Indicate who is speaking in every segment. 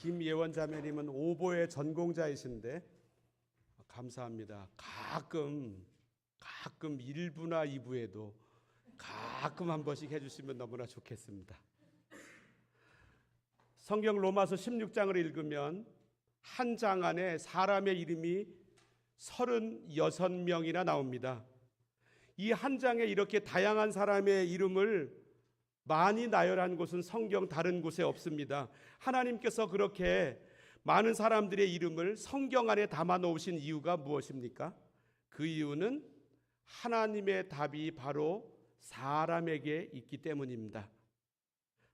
Speaker 1: 김예원 자매님은 오보의 전공자이신데 감사합니다. 가끔 1부나 2부에도 가끔 한 번씩 해주시면 너무나 좋겠습니다. 성경 로마서 16장을 읽으면 한 장 안에 사람의 이름이 36명이나 나옵니다. 이 한 장에 이렇게 다양한 사람의 이름을 많이 나열한 곳은 성경 다른 곳에 없습니다. 하나님께서 그렇게 많은 사람들의 이름을 성경 안에 담아 놓으신 이유가 무엇입니까? 그 이유는 하나님의 답이 바로 사람에게 있기 때문입니다.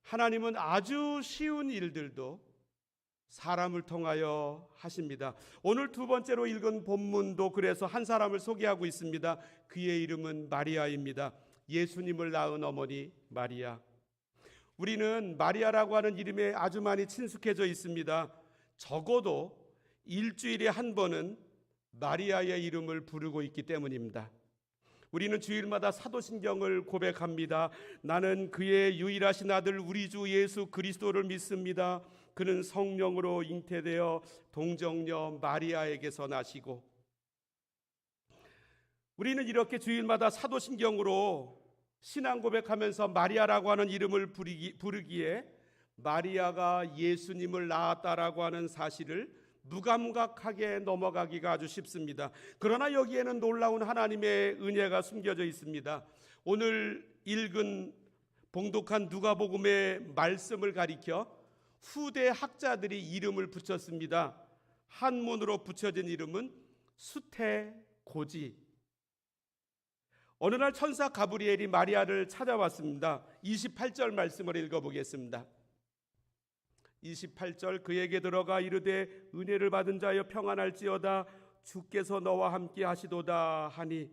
Speaker 1: 하나님은 아주 쉬운 일들도 사람을 통하여 하십니다. 오늘 두 번째로 읽은 본문도 그래서 한 사람을 소개하고 있습니다. 그의 이름은 마리아입니다. 예수님을 낳은 어머니 마리아. 우리는 마리아라고 하는 이름에 아주 많이 친숙해져 있습니다. 적어도 일주일에 한 번은 마리아의 이름을 부르고 있기 때문입니다. 우리는 주일마다 사도신경을 고백합니다. 나는 그의 유일하신 아들 우리 주 예수 그리스도를 믿습니다. 그는 성령으로 잉태되어 동정녀 마리아에게서 나시고. 우리는 이렇게 주일마다 사도신경으로 신앙 고백하면서 마리아라고 하는 이름을 부르기에 마리아가 예수님을 낳았다라고 하는 사실을 무감각하게 넘어가기가 아주 쉽습니다. 그러나 여기에는 놀라운 하나님의 은혜가 숨겨져 있습니다. 오늘 읽은 봉독한 누가복음의 말씀을 가리켜 후대 학자들이 이름을 붙였습니다. 한문으로 붙여진 이름은 수태고지. 어느 날 천사 가브리엘이 마리아를 찾아왔습니다. 28절 말씀을 읽어보겠습니다. 28절 그에게 들어가 이르되 은혜를 받은 자여 평안할지어다 주께서 너와 함께 하시도다 하니.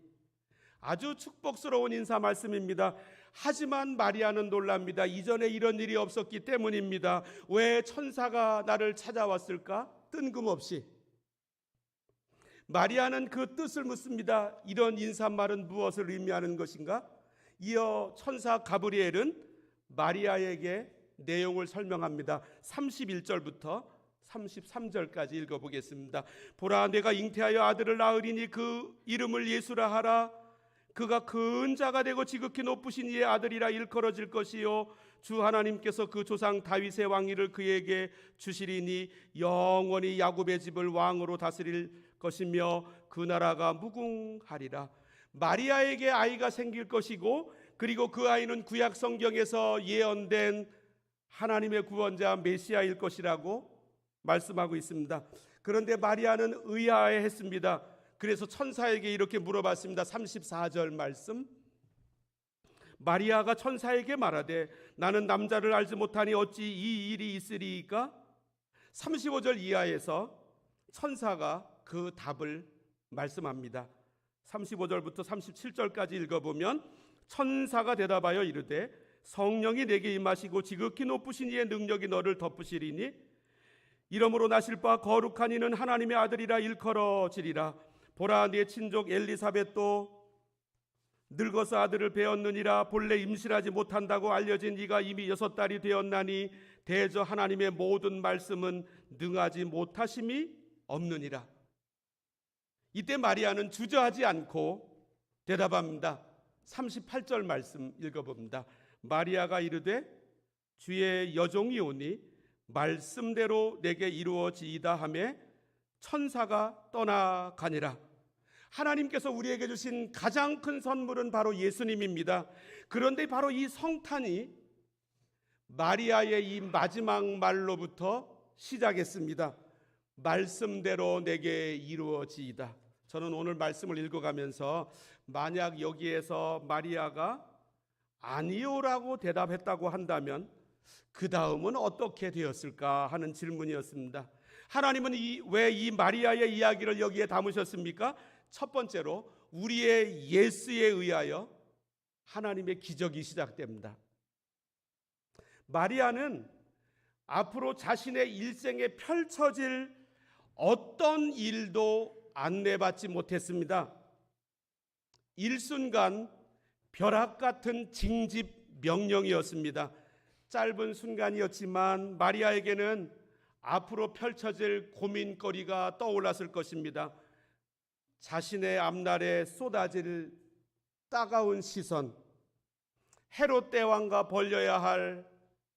Speaker 1: 아주 축복스러운 인사 말씀입니다. 하지만 마리아는 놀랍니다. 이전에 이런 일이 없었기 때문입니다. 왜 천사가 나를 찾아왔을까? 뜬금없이. 마리아는 그 뜻을 묻습니다. 이런 인사말은 무엇을 의미하는 것인가? 이어 천사 가브리엘은 마리아에게 내용을 설명합니다. 31절부터 33절까지 읽어보겠습니다. 보라, 내가 잉태하여 아들을 낳으리니 그 이름을 예수라 하라. 그가 큰 자가 되고 지극히 높으신 이의 아들이라 일컬어질 것이요 주 하나님께서 그 조상 다윗의 왕위를 그에게 주시리니 영원히 야곱의 집을 왕으로 다스릴 것이며 그 나라가 무궁하리라. 마리아에게 아이가 생길 것이고 그리고 그 아이는 구약 성경에서 예언된 하나님의 구원자 메시아일 것이라고 말씀하고 있습니다. 그런데 마리아는 의아해했습니다. 그래서 천사에게 이렇게 물어봤습니다. 34절 말씀. 마리아가 천사에게 말하되 나는 남자를 알지 못하니 어찌 이 일이 있으리이까? 35절 이하에서 천사가 그 답을 말씀합니다. 35절부터 37절까지 읽어보면 천사가 대답하여 이르되 성령이 내게 임하시고 지극히 높으신 이의 능력이 너를 덮으시리니 이러므로 나실 바 거룩한 이는 하나님의 아들이라 일컬어지리라. 보라, 네 친족 엘리사벳도 늙어서 아들을 배었느니라. 본래 임신하지 못한다고 알려진 이가 이미 6달이 되었나니 대저 하나님의 모든 말씀은 능하지 못하심이 없느니라. 이때 마리아는 주저하지 않고 대답합니다. 38절 말씀 읽어봅니다. 마리아가 이르되 주의 여종이 오니 말씀대로 내게 이루어지이다 하매 천사가 떠나가니라. 하나님께서 우리에게 주신 가장 큰 선물은 바로 예수님입니다. 그런데 바로 이 성탄이 마리아의 이 마지막 말로부터 시작했습니다. 말씀대로 내게 이루어지이다. 저는 오늘 말씀을 읽어가면서 만약 여기에서 마리아가 아니요라고 대답했다고 한다면 그 다음은 어떻게 되었을까 하는 질문이었습니다. 하나님은 왜 이 마리아의 이야기를 여기에 담으셨습니까? 첫 번째로 우리의 예스에 의하여 하나님의 기적이 시작됩니다. 마리아는 앞으로 자신의 일생에 펼쳐질 어떤 일도 안내받지 못했습니다. 일순간 벼락 같은 징집 명령이었습니다. 짧은 순간이었지만 마리아에게는 앞으로 펼쳐질 고민거리가 떠올랐을 것입니다. 자신의 앞날에 쏟아질 따가운 시선, 헤롯 대왕과 벌여야 할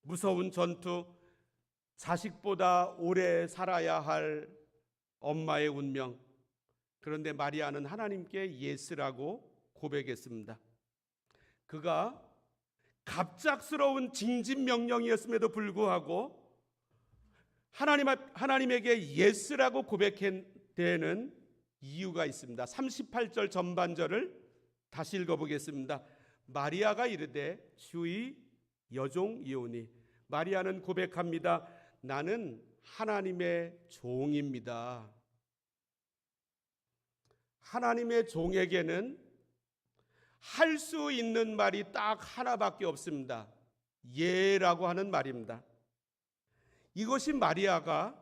Speaker 1: 무서운 전투, 자식보다 오래 살아야 할 엄마의 운명. 그런데 마리아는 하나님께 예스라고 고백했습니다. 그가 갑작스러운 징집 명령이었음에도 불구하고 하나님에게 예스라고 고백한 데에는 이유가 있습니다. 38절 전반절을 다시 읽어보겠습니다. 마리아가 이르되 주의 여종이오니. 마리아는 고백합니다. 나는 하나님의 종입니다. 하나님의 종에게는 할 수 있는 말이 딱 하나밖에 없습니다. 예라고 하는 말입니다. 이것이 마리아가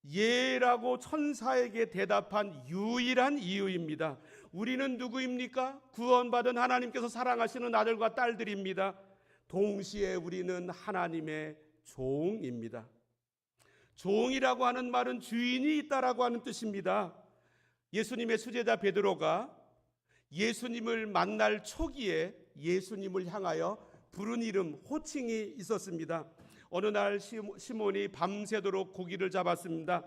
Speaker 1: 예라고 천사에게 대답한 유일한 이유입니다. 우리는 누구입니까? 구원받은 하나님께서 사랑하시는 아들과 딸들입니다. 동시에 우리는 하나님의 종입니다. 종이라고 하는 말은 주인이 있다라고 하는 뜻입니다. 예수님의 수제자 베드로가 예수님을 만날 초기에 예수님을 향하여 부른 이름, 호칭이 있었습니다. 어느 날 시몬이 밤새도록 고기를 잡았습니다.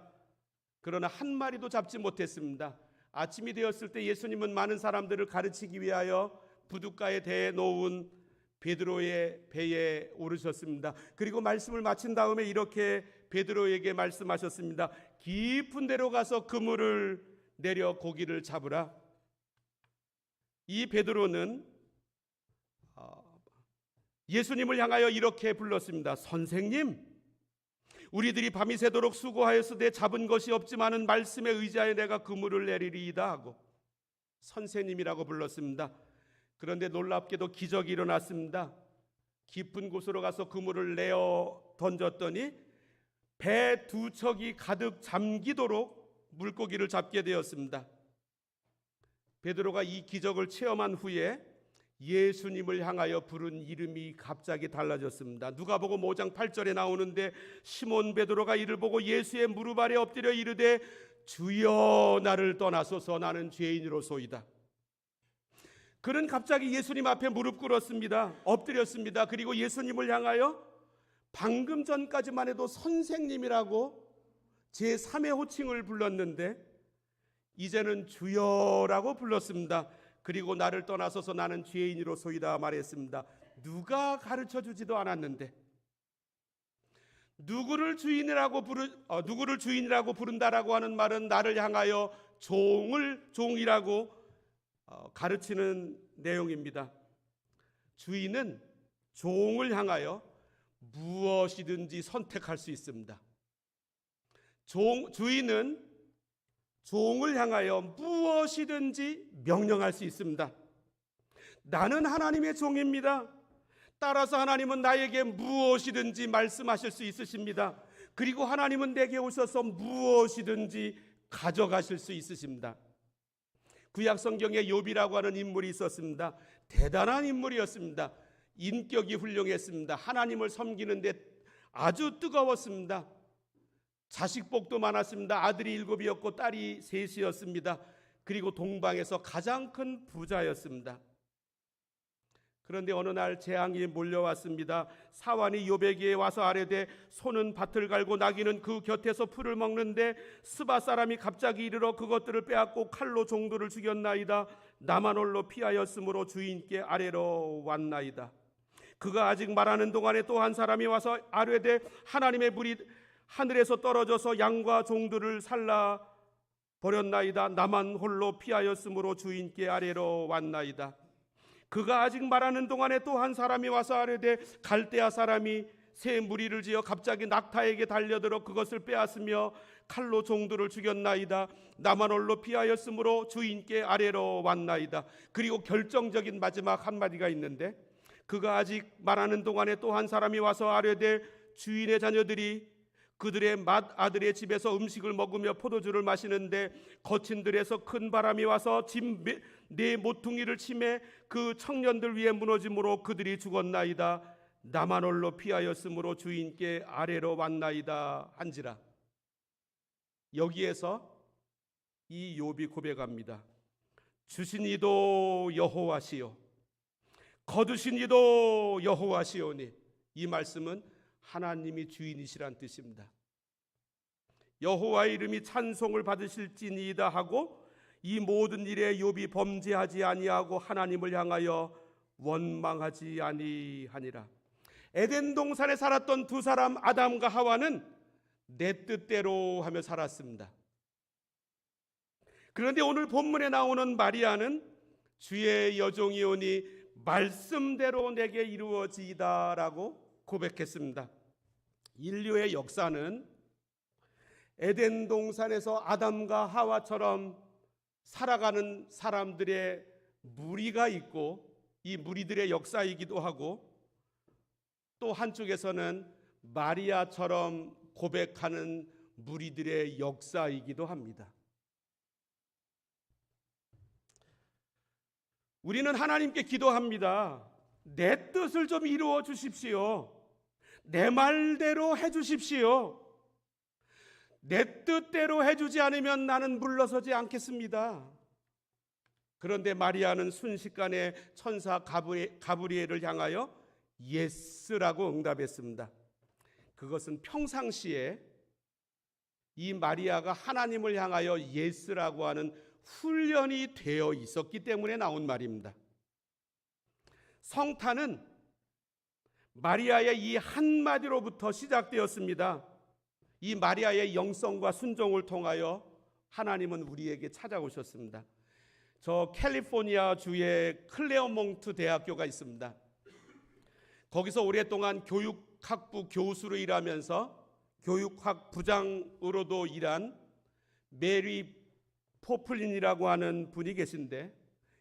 Speaker 1: 그러나 한 마리도 잡지 못했습니다. 아침이 되었을 때 예수님은 많은 사람들을 가르치기 위하여 부둣가에 대놓은 베드로의 배에 오르셨습니다. 그리고 말씀을 마친 다음에 이렇게 베드로에게 말씀하셨습니다. 깊은 데로 가서 그물을 내려 고기를 잡으라. 이 베드로는 예수님을 향하여 이렇게 불렀습니다. 선생님, 우리들이 밤이 새도록 수고하였으되 잡은 것이 없지만은 말씀에 의지하여 내가 그물을 내리리이다 하고 선생님이라고 불렀습니다. 그런데 놀랍게도 기적이 일어났습니다. 깊은 곳으로 가서 그물을 내어 던졌더니 배 두 척이 가득 잠기도록 물고기를 잡게 되었습니다. 베드로가 이 기적을 체험한 후에 예수님을 향하여 부른 이름이 갑자기 달라졌습니다. 누가복음 5장 8절에 나오는데 시몬 베드로가 이를 보고 예수의 무릎 아래 엎드려 이르되 주여 나를 떠나소서 나는 죄인으로소이다. 그는 갑자기 예수님 앞에 무릎 꿇었습니다. 엎드렸습니다. 그리고 예수님을 향하여 방금 전까지만 해도 선생님이라고 제3의 호칭을 불렀는데 이제는 주여라고 불렀습니다. 그리고 나를 떠나서서 나는 죄인으로소이다 말했습니다. 누가 가르쳐주지도 않았는데 누구를 주인이라고 부른다라고 하는 말은 나를 향하여 종이라고 가르치는 내용입니다. 주인은 종을 향하여 무엇이든지 선택할 수 있습니다. 주인은 종을 향하여 무엇이든지 명령할 수 있습니다. 나는 하나님의 종입니다. 따라서 하나님은 나에게 무엇이든지 말씀하실 수 있으십니다. 그리고 하나님은 내게 오셔서 무엇이든지 가져가실 수 있으십니다. 구약 성경에 욥이라고 하는 인물이 있었습니다. 대단한 인물이었습니다. 인격이 훌륭했습니다. 하나님을 섬기는데 아주 뜨거웠습니다. 자식복도 많았습니다. 아들이 7이었고 딸이 3이었습니다. 그리고 동방에서 가장 큰 부자였습니다. 그런데 어느 날 재앙이 몰려왔습니다. 사환이 욥에게 와서 아뢰되 소는 밭을 갈고 나귀는 그 곁에서 풀을 먹는데 스바 사람이 갑자기 이르러 그것들을 빼앗고 칼로 종들을 죽였나이다. 나만 홀로 피하였으므로 주인께 아뢰러 왔나이다. 그가 아직 말하는 동안에 또 한 사람이 와서 아뢰되 하나님의 불이 하늘에서 떨어져서 양과 종들을 살라 버렸나이다. 나만 홀로 피하였으므로 주인께 아뢰러 왔나이다. 그가 아직 말하는 동안에 또 한 사람이 와서 아뢰되 갈대아 사람이 새 무리를 지어 갑자기 낙타에게 달려들어 그것을 빼앗으며 칼로 종들을 죽였나이다. 나만 홀로 피하였으므로 주인께 아뢰러 왔나이다. 그리고 결정적인 마지막 한마디가 있는데 그가 아직 말하는 동안에 또 한 사람이 와서 아뢰되 주인의 자녀들이 그들의 맏아들의 집에서 음식을 먹으며 포도주를 마시는데 거친 들에서 큰 바람이 와서 집 네 모퉁이를 치매 그 청년들 위에 무너짐으로 그들이 죽었나이다. 나만 홀로 피하였으므로 주인께 아래로 왔나이다 한지라. 여기에서 이 욥이 고백합니다. 주신 이도 여호와시요 거두신 이도 여호와시오니. 이 말씀은 하나님이 주인이시란 뜻입니다. 여호와의 이름이 찬송을 받으실지니이다 하고 이 모든 일에 욥이 범죄하지 아니하고 하나님을 향하여 원망하지 아니하니라. 에덴 동산에 살았던 두 사람 아담과 하와는 내 뜻대로 하며 살았습니다. 그런데 오늘 본문에 나오는 마리아는 주의 여종이오니 말씀대로 내게 이루어지이다라고 고백했습니다. 인류의 역사는 에덴 동산에서 아담과 하와처럼 살아가는 사람들의 무리가 있고 이 무리들의 역사이기도 하고, 또 한쪽에서는 마리아처럼 고백하는 무리들의 역사이기도 합니다. 우리는 하나님께 기도합니다. 내 뜻을 좀 이루어 주십시오. 내 말대로 해 주십시오. 내 뜻대로 해주지 않으면 나는 물러서지 않겠습니다. 그런데 마리아는 순식간에 천사 가브리엘을 향하여 예스라고 응답했습니다. 그것은 평상시에 이 마리아가 하나님을 향하여 예스라고 하는 훈련이 되어 있었기 때문에 나온 말입니다. 성탄은 마리아의 이 한마디로부터 시작되었습니다. 이 마리아의 영성과 순종을 통하여 하나님은 우리에게 찾아오셨습니다. 저 캘리포니아 주의 클레어몽트 대학교가 있습니다. 거기서 오랫동안 교육학부 교수로 일하면서 교육학 부장으로도 일한 메리 포플린이라고 하는 분이 계신데,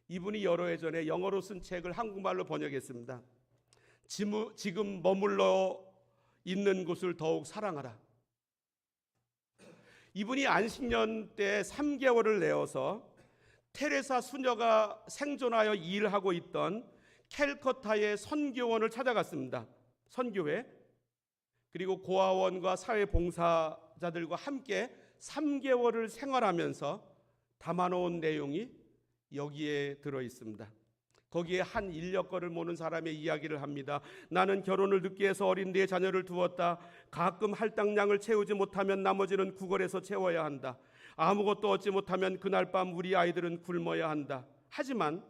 Speaker 1: 이분이 여러 해 전에 영어로 쓴 책을 한국말로 번역했습니다. 지금 머물러 있는 곳을 더욱 사랑하라. 이분이 안식년 때 3개월을 내어서 테레사 수녀가 생존하여 일하고 있던 캘커타의 선교원을 찾아갔습니다. 선교회. 그리고 고아원과 사회봉사자들과 함께 3개월을 생활하면서 담아놓은 내용이 여기에 들어 있습니다. 거기에 한 인력거를 모는 사람의 이야기를 합니다. 나는 결혼을 늦게 해서 어린 네 자녀를 두었다. 가끔 할당량을 채우지 못하면 나머지는 구걸해서 채워야 한다. 아무것도 얻지 못하면 그날 밤 우리 아이들은 굶어야 한다. 하지만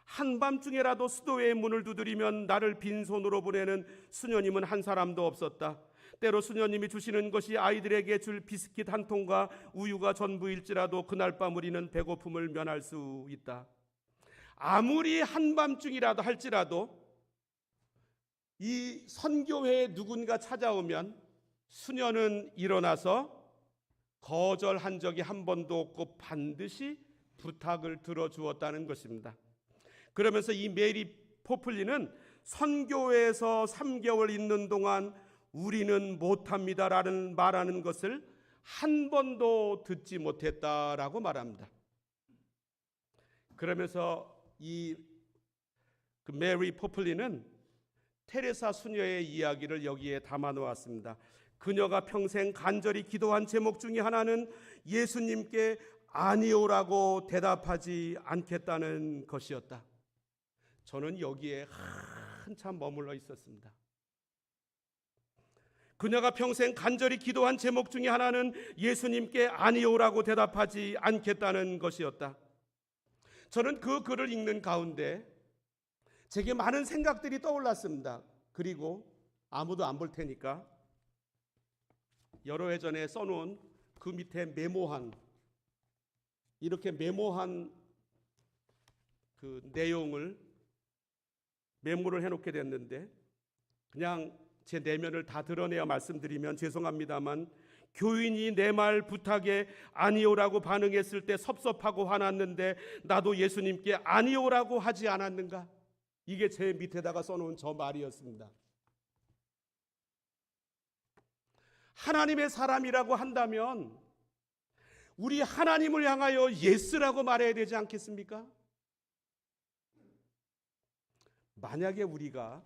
Speaker 1: 한밤중에라도 수도회의 문을 두드리면 나를 빈손으로 보내는 수녀님은 한 사람도 없었다. 때로 수녀님이 주시는 것이 아이들에게 줄 비스킷 한 통과 우유가 전부일지라도 그날 밤 우리는 배고픔을 면할 수 있다. 아무리 한밤중이라도 할지라도 이 선교회에 누군가 찾아오면 수녀는 일어나서 거절한 적이 한 번도 없고 반드시 부탁을 들어주었다는 것입니다. 그러면서 이 메리 포플리는 선교회에서 3개월 있는 동안 우리는 못합니다라는 말하는 것을 한 번도 듣지 못했다라고 말합니다. 그러면서 그 메리 포플리는 테레사 수녀의 이야기를 여기에 담아 놓았습니다. 그녀가 평생 간절히 기도한 제목 중에 하나는 예수님께 아니오라고 대답하지 않겠다는 것이었다. 저는 여기에 한참 머물러 있었습니다. 그녀가 평생 간절히 기도한 제목 중에 하나는 예수님께 아니오라고 대답하지 않겠다는 것이었다. 저는 그 글을 읽는 가운데 제게 많은 생각들이 떠올랐습니다. 그리고 아무도 안 볼 테니까 여러 해 전에 써놓은 그 밑에 이렇게 메모한 그 내용을 메모를 해놓게 됐는데, 그냥 제 내면을 다 드러내어 말씀드리면 죄송합니다만, 교인이 내 말 부탁에 아니오라고 반응했을 때 섭섭하고 화났는데 나도 예수님께 아니오라고 하지 않았는가? 이게 제 밑에다가 써놓은 저 말이었습니다. 하나님의 사람이라고 한다면 우리 하나님을 향하여 예스라고 말해야 되지 않겠습니까? 만약에 우리가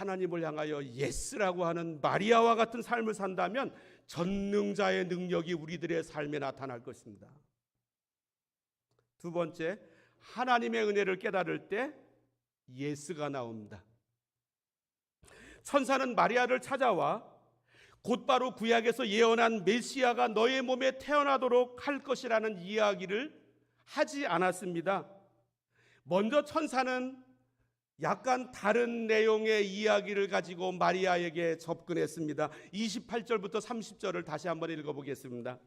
Speaker 1: 하나님을 향하여 예스라고 하는 마리아와 같은 삶을 산다면 전능자의 능력이 우리들의 삶에 나타날 것입니다. 두 번째, 하나님의 은혜를 깨달을 때 예스가 나옵니다. 천사는 마리아를 찾아와 곧바로 구약에서 예언한 메시아가 너의 몸에 태어나도록 할 것이라는 이야기를 하지 않았습니다. 먼저 천사는 약간 다른 내용의 이야기를 가지고 마리아에게 접근했습니다. 28절부터 30절을 다시 한번 읽어보겠습니다.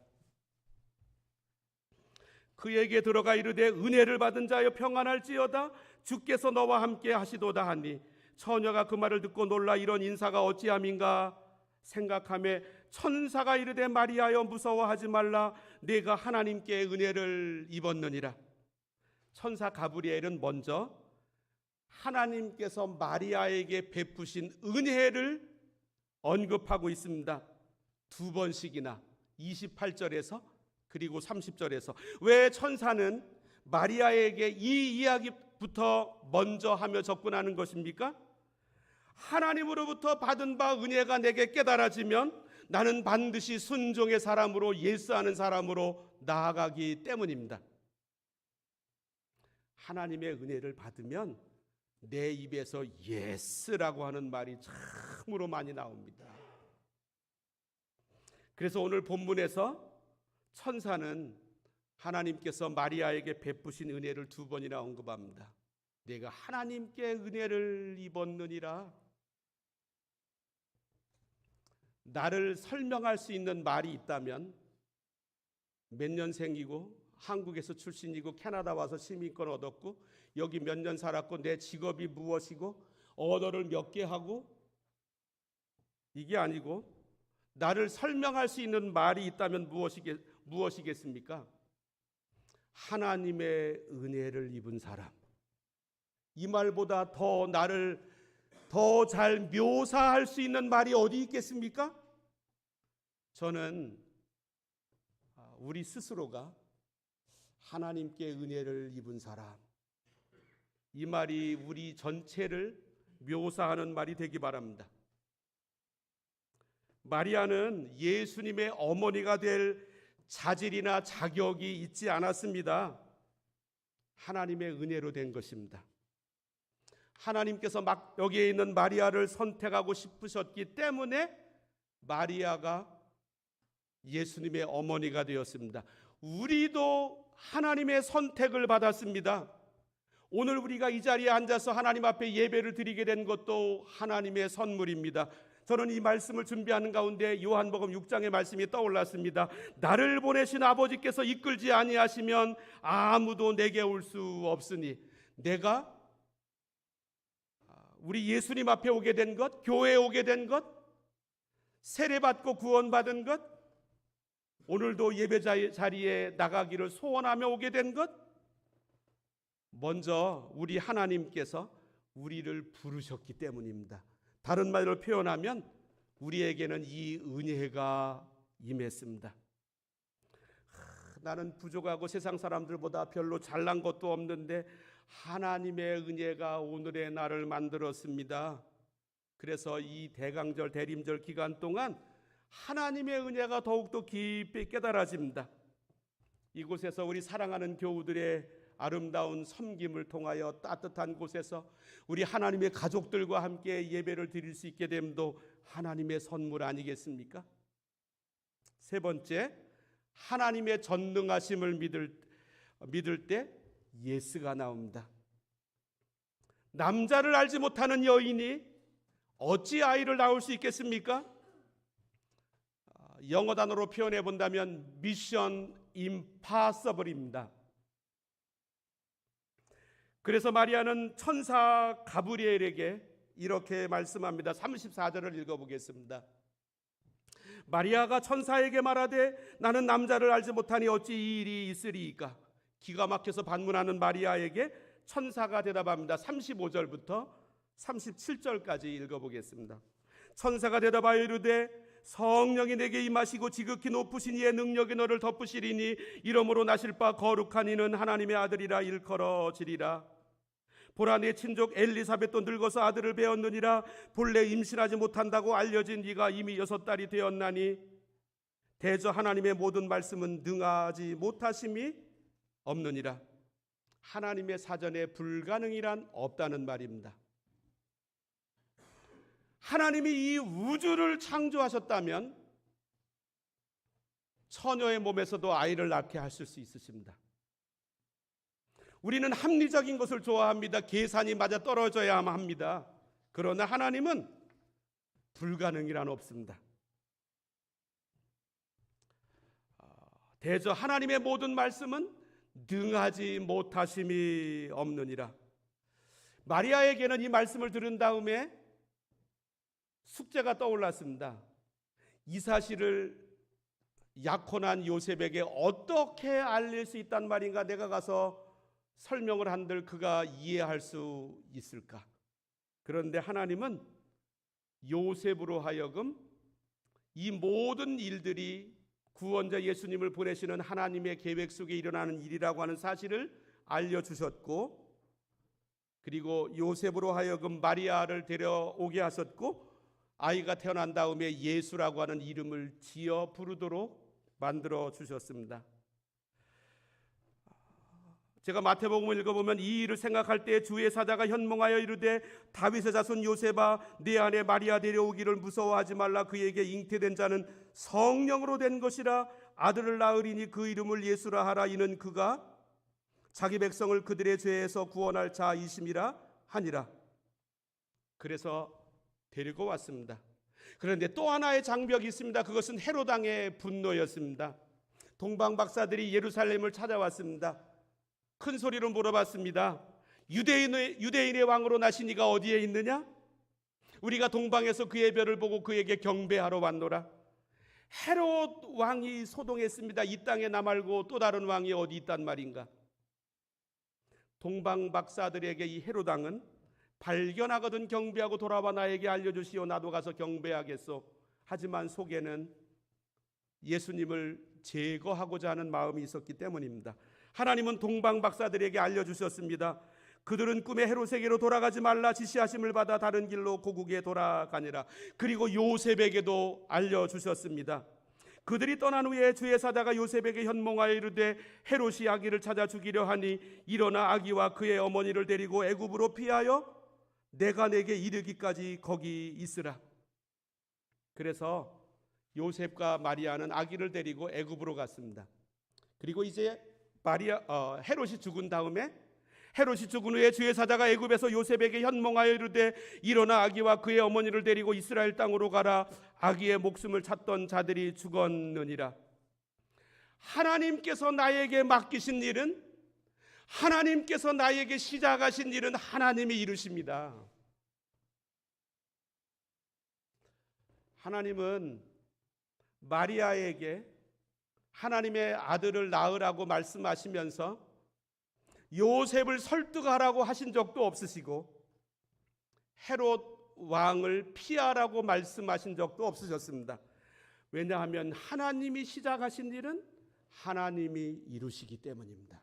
Speaker 1: 그에게 들어가 이르되 은혜를 받은 자여 평안할지어다 주께서 너와 함께 하시도다 하니 처녀가 그 말을 듣고 놀라 이런 인사가 어찌함인가 생각하며 천사가 이르되 마리아여 무서워하지 말라 네가 하나님께 은혜를 입었느니라. 천사 가브리엘은 먼저 하나님께서 마리아에게 베푸신 은혜를 언급하고 있습니다. 두 번씩이나 28절에서 그리고 30절에서. 왜 천사는 마리아에게 이 이야기부터 먼저 하며 접근하는 것입니까? 하나님으로부터 받은 바 은혜가 내게 깨달아지면 나는 반드시 순종의 사람으로 예스하는 사람으로 나아가기 때문입니다. 하나님의 은혜를 받으면 내 입에서 예스라고 하는 말이 참으로 많이 나옵니다. 그래서 오늘 본문에서 천사는 하나님께서 마리아에게 베푸신 은혜를 두 번이나 언급합니다. 내가 하나님께 은혜를 입었느니라. 나를 설명할 수 있는 말이 있다면 몇 년생이고 한국에서 출신이고 캐나다 와서 시민권 얻었고 여기 몇 년 살았고 내 직업이 무엇이고 언어를 몇 개 하고 이게 아니고 나를 설명할 수 있는 말이 있다면 무엇이겠습니까? 하나님의 은혜를 입은 사람. 이 말보다 더 나를 더 잘 묘사할 수 있는 말이 어디 있겠습니까? 저는 우리 스스로가 하나님께 은혜를 입은 사람, 이 말이 우리 전체를 묘사하는 말이 되기 바랍니다. 마리아는 예수님의 어머니가 될 자질이나 자격이 있지 않았습니다. 하나님의 은혜로 된 것입니다. 하나님께서 막 여기에 있는 마리아를 선택하고 싶으셨기 때문에 마리아가 예수님의 어머니가 되었습니다. 우리도 하나님의 선택을 받았습니다. 오늘 우리가 이 자리에 앉아서 하나님 앞에 예배를 드리게 된 것도 하나님의 선물입니다. 저는 이 말씀을 준비하는 가운데 요한복음 6장의 말씀이 떠올랐습니다. 나를 보내신 아버지께서 이끌지 아니하시면 아무도 내게 올 수 없으니, 내가 우리 예수님 앞에 오게 된 것, 교회에 오게 된 것, 세례받고 구원받은 것, 오늘도 예배 자리에 나가기를 소원하며 오게 된 것, 먼저 우리 하나님께서 우리를 부르셨기 때문입니다. 다른 말로 표현하면 우리에게는 이 은혜가 임했습니다. 나는 부족하고 세상 사람들보다 별로 잘난 것도 없는데 하나님의 은혜가 오늘의 나를 만들었습니다. 그래서 이 대강절, 대림절 기간 동안 하나님의 은혜가 더욱더 깊이 깨달아집니다. 이곳에서 우리 사랑하는 교우들의 아름다운 섬김을 통하여 따뜻한 곳에서 우리 하나님의 가족들과 함께 예배를 드릴 수 있게 됨도 하나님의 선물 아니겠습니까? 세 번째, 하나님의 전능하심을 믿을 때 예스가 나옵니다. 남자를 알지 못하는 여인이 어찌 아이를 낳을 수 있겠습니까? 영어 단어로 표현해 본다면 미션 임파서블입니다. 그래서 마리아는 천사 가브리엘에게 이렇게 말씀합니다. 34절을 읽어보겠습니다. 마리아가 천사에게 말하되 나는 남자를 알지 못하니 어찌 이 일이 있으리이까? 기가 막혀서 반문하는 마리아에게 천사가 대답합니다. 35절부터 37절까지 읽어보겠습니다. 천사가 대답하여 이르되 성령이 내게 임하시고 지극히 높으신 이의 능력이 너를 덮으시리니 이러므로 나실 바 거룩한 이는 하나님의 아들이라 일컬어지리라. 보라, 내 친족 엘리사벳도 늙어서 아들을 배었느니라. 본래 임신하지 못한다고 알려진 네가 이미 6달이 되었나니 대저 하나님의 모든 말씀은 능하지 못하심이 없느니라. 하나님의 사전에 불가능이란 없다는 말입니다. 하나님이 이 우주를 창조하셨다면 처녀의 몸에서도 아이를 낳게 하실 수 있으십니다. 우리는 합리적인 것을 좋아합니다. 계산이 맞아 떨어져야만 합니다. 그러나 하나님은 불가능이란 없습니다. 대저 하나님의 모든 말씀은 능하지 못하심이 없느니라. 마리아에게는 이 말씀을 들은 다음에 숙제가 떠올랐습니다. 이 사실을 약혼한 요셉에게 어떻게 알릴 수 있단 말인가? 내가 가서 설명을 한들 그가 이해할 수 있을까? 그런데 하나님은 요셉으로 하여금 이 모든 일들이 구원자 예수님을 보내시는 하나님의 계획 속에 일어나는 일이라고 하는 사실을 알려주셨고, 그리고 요셉으로 하여금 마리아를 데려오게 하셨고, 아이가 태어난 다음에 예수라고 하는 이름을 지어 부르도록 만들어 주셨습니다. 제가 마태복음을 읽어보면 이 일을 생각할 때 주의 사자가 현몽하여 이르되 다윗의 자손 요셉아, 네 아내 마리아 데려오기를 무서워하지 말라. 그에게 잉태된 자는 성령으로 된 것이라. 아들을 낳으리니 그 이름을 예수라 하라. 이는 그가 자기 백성을 그들의 죄에서 구원할 자이심이라 하니라. 그래서 데리고 왔습니다. 그런데 또 하나의 장벽이 있습니다. 그것은 헤롯 왕의 분노였습니다. 동방 박사들이 예루살렘을 찾아왔습니다. 큰 소리로 물어봤습니다. 유대인의 왕으로 나신 이가 어디에 있느냐? 우리가 동방에서 그의 별을 보고 그에게 경배하러 왔노라. 헤롯 왕이 소동했습니다. 이 땅에 나 말고 또 다른 왕이 어디 있단 말인가? 동방 박사들에게 이 헤롯 왕은 발견하거든 경배하고 돌아와 나에게 알려주시오. 나도 가서 경배하겠소. 하지만 속에는 예수님을 제거하고자 하는 마음이 있었기 때문입니다. 하나님은 동방 박사들에게 알려주셨습니다. 그들은 꿈에 헤롯에게로 돌아가지 말라 지시하심을 받아 다른 길로 고국에 돌아가니라. 그리고 요셉에게도 알려주셨습니다. 그들이 떠난 후에 주의 사자가 요셉에게 현몽하여 이르되 헤롯이 아기를 찾아 죽이려 하니 일어나 아기와 그의 어머니를 데리고 애굽으로 피하여 내가 내게 이르기까지 거기 있으라. 그래서 요셉과 마리아는 아기를 데리고 애굽으로 갔습니다. 그리고 이제 헤롯이 죽은 다음에 헤롯이 죽은 후에 주의 사자가 애굽에서 요셉에게 현몽하여 이르되 일어나 아기와 그의 어머니를 데리고 이스라엘 땅으로 가라. 아기의 목숨을 찾던 자들이 죽었느니라. 하나님께서 나에게 맡기신 일은, 하나님께서 나에게 시작하신 일은 하나님이 이루십니다. 하나님은 마리아에게 하나님의 아들을 낳으라고 말씀하시면서 요셉을 설득하라고 하신 적도 없으시고 헤롯 왕을 피하라고 말씀하신 적도 없으셨습니다. 왜냐하면 하나님이 시작하신 일은 하나님이 이루시기 때문입니다.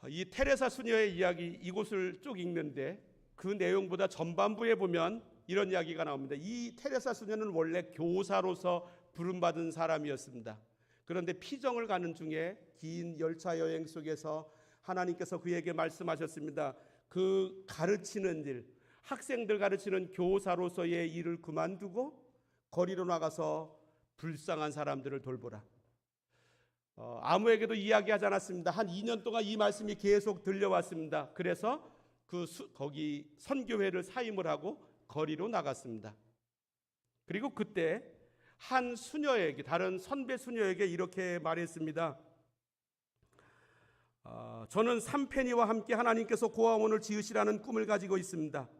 Speaker 1: 이 테레사 수녀의 이야기, 이곳을 쭉 읽는데 그 내용보다 전반부에 보면 이런 이야기가 나옵니다. 이 테레사 수녀는 원래 교사로서 부름받은 사람이었습니다. 그런데 피정을 가는 중에 긴 열차 여행 속에서 하나님께서 그에게 말씀하셨습니다. 그 가르치는 일, 학생들 가르치는 교사로서의 일을 그만두고 거리로 나가서 불쌍한 사람들을 돌보라. 아무에게도 이야기하지 않았습니다. 한 2년 동안 이 말씀이 계속 들려왔습니다. 그래서 거기 선교회를 사임을 하고 거리로 나갔습니다. 그리고 그때 한 수녀에게, 다른 선배 수녀에게 이렇게 말했습니다. 저는 삼페니와 함께 하나님께서 고아원을 지으시라는 꿈을 가지고 있습니다.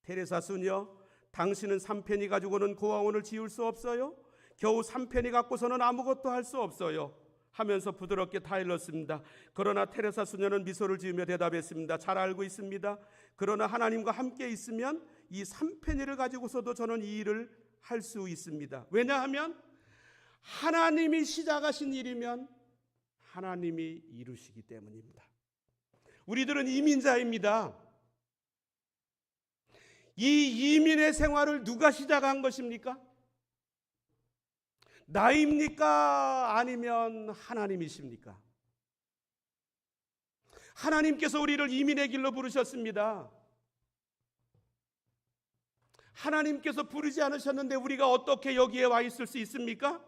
Speaker 1: 테레사 수녀, 당신은 삼페니 가지고는 고아원을 지을 수 없어요? 겨우 삼페니 갖고서는 아무것도 할 수 없어요. 하면서 부드럽게 타일렀습니다. 그러나 테레사 수녀는 미소를 지으며 대답했습니다. 잘 알고 있습니다. 그러나 하나님과 함께 있으면 이 삼페니를 가지고서도 저는 이 일을 할 수 있습니다. 왜냐하면 하나님이 시작하신 일이면 하나님이 이루시기 때문입니다. 우리들은 이민자입니다. 이 이민의 생활을 누가 시작한 것입니까? 나입니까? 아니면 하나님이십니까? 하나님께서 우리를 이민의 길로 부르셨습니다. 하나님께서 부르지 않으셨는데 우리가 어떻게 여기에 와 있을 수 있습니까?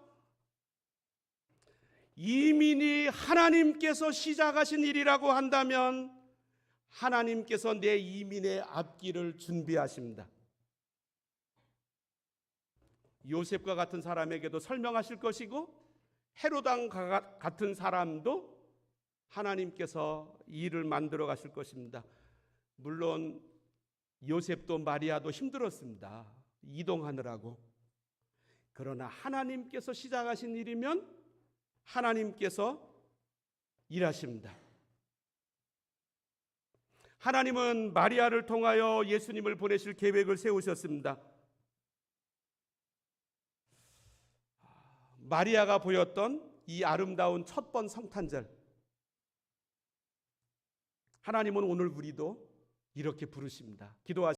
Speaker 1: 이민이 하나님께서 시작하신 일이라고 한다면 하나님께서 내 이민의 앞길을 준비하십니다. 요셉과 같은 사람에게도 설명하실 것이고 헤롯왕 같은 사람도 하나님께서 일을 만들어 가실 것입니다. 물론 요셉도 마리아도 힘들었습니다. 이동하느라고. 그러나 하나님께서 시작하신 일이면 하나님께서 일하십니다. 하나님은 마리아를 통하여 예수님을 보내실 계획을 세우셨습니다. 마리아가 보였던 이 아름다운 첫 번 성탄절, 하나님은 오늘 우리도 이렇게 부르십니다. 기도하십시오.